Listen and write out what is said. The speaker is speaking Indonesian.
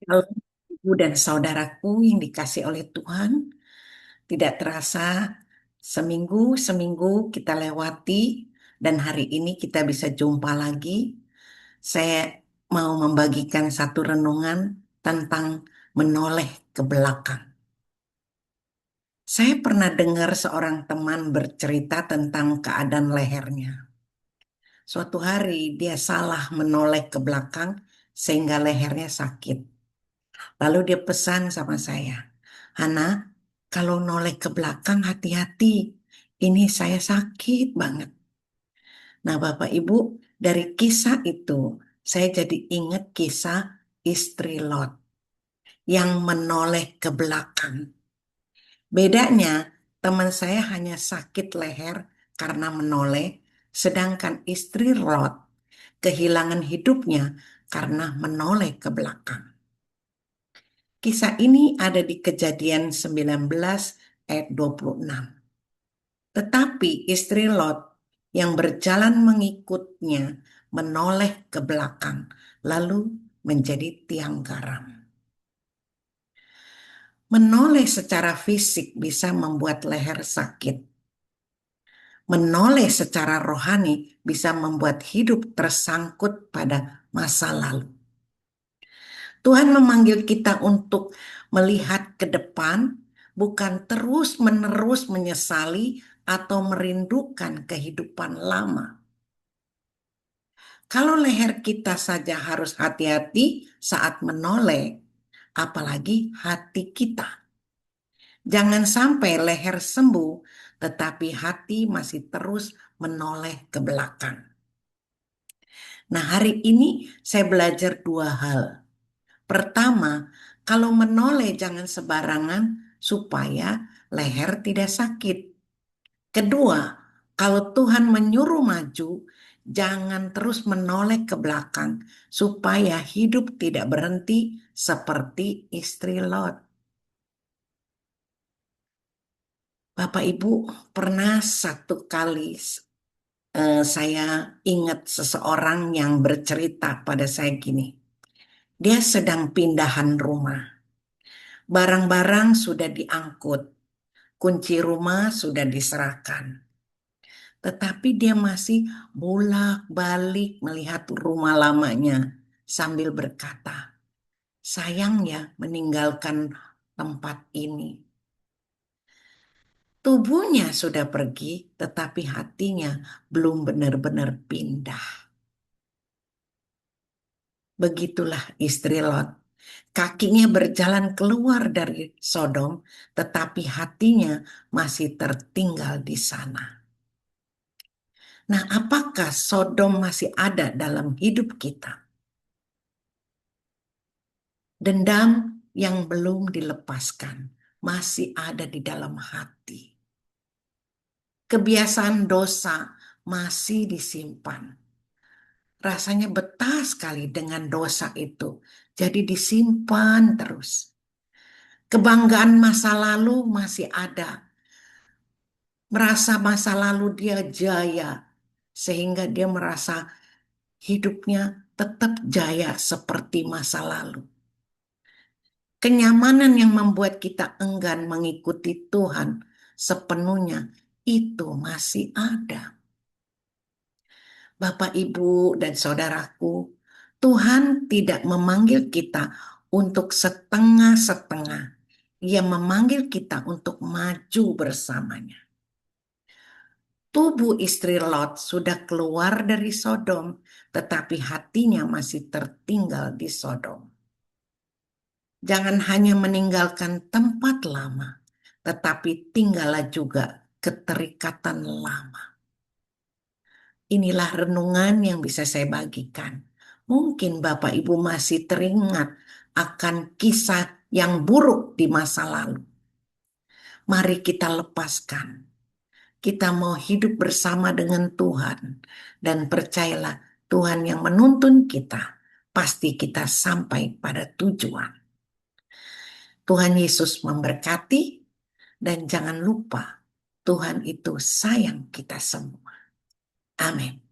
Kalau ibu dan saudaraku yang dikasih oleh Tuhan, tidak terasa seminggu kita lewati dan hari ini kita bisa jumpa lagi. Saya mau membagikan satu renungan tentang menoleh ke belakang. Saya pernah dengar seorang teman bercerita tentang keadaan lehernya. Suatu hari dia salah menoleh ke belakang sehingga lehernya sakit. Lalu dia pesan sama saya, "Hana, kalau noleh ke belakang hati-hati. Ini saya sakit banget." Nah, Bapak Ibu, dari kisah itu saya jadi ingat kisah istri Lot yang menoleh ke belakang. Bedanya, teman saya hanya sakit leher karena menoleh, sedangkan istri Lot kehilangan hidupnya karena menoleh ke belakang. Kisah ini ada di Kejadian 19 ayat 26. Tetapi istri Lot yang berjalan mengikutnya menoleh ke belakang, lalu menjadi tiang garam. Menoleh secara fisik bisa membuat leher sakit. Menoleh secara rohani bisa membuat hidup tersangkut pada masa lalu. Tuhan memanggil kita untuk melihat ke depan, bukan terus-menerus menyesali atau merindukan kehidupan lama. Kalau leher kita saja harus hati-hati saat menoleh, apalagi hati kita. Jangan sampai leher sembuh, tetapi hati masih terus menoleh ke belakang. Nah, hari ini saya belajar dua hal. Pertama, kalau menoleh jangan sembarangan supaya leher tidak sakit. Kedua, kalau Tuhan menyuruh maju, jangan terus menoleh ke belakang supaya hidup tidak berhenti seperti istri Lot. Bapak Ibu, pernah satu kali saya ingat seseorang yang bercerita pada saya gini. Dia sedang pindahan rumah. Barang-barang sudah diangkut, kunci rumah sudah diserahkan. Tetapi dia masih bolak-balik melihat rumah lamanya sambil berkata, "Sayang ya meninggalkan tempat ini." Tubuhnya sudah pergi, tetapi hatinya belum benar-benar pindah. Begitulah istri Lot. Kakinya berjalan keluar dari Sodom, tetapi hatinya masih tertinggal di sana. Nah, apakah Sodom masih ada dalam hidup kita? Dendam yang belum dilepaskan masih ada di dalam hati. Kebiasaan dosa masih disimpan. Rasanya betah sekali dengan dosa itu. Jadi disimpan terus. Kebanggaan masa lalu masih ada. Merasa masa lalu dia jaya. Sehingga dia merasa hidupnya tetap jaya seperti masa lalu. Kenyamanan yang membuat kita enggan mengikuti Tuhan sepenuhnya itu masih ada. Bapak, Ibu, dan saudaraku, Tuhan tidak memanggil kita untuk setengah-setengah. Ia memanggil kita untuk maju bersamanya. Tubuh istri Lot sudah keluar dari Sodom, tetapi hatinya masih tertinggal di Sodom. Jangan hanya meninggalkan tempat lama, tetapi tinggallah juga keterikatan lama. Inilah renungan yang bisa saya bagikan. Mungkin Bapak Ibu masih teringat akan kisah yang buruk di masa lalu. Mari kita lepaskan. Kita mau hidup bersama dengan Tuhan. Dan percayalah Tuhan yang menuntun kita. Pasti kita sampai pada tujuan. Tuhan Yesus memberkati. Dan jangan lupa Tuhan itu sayang kita semua. Amin.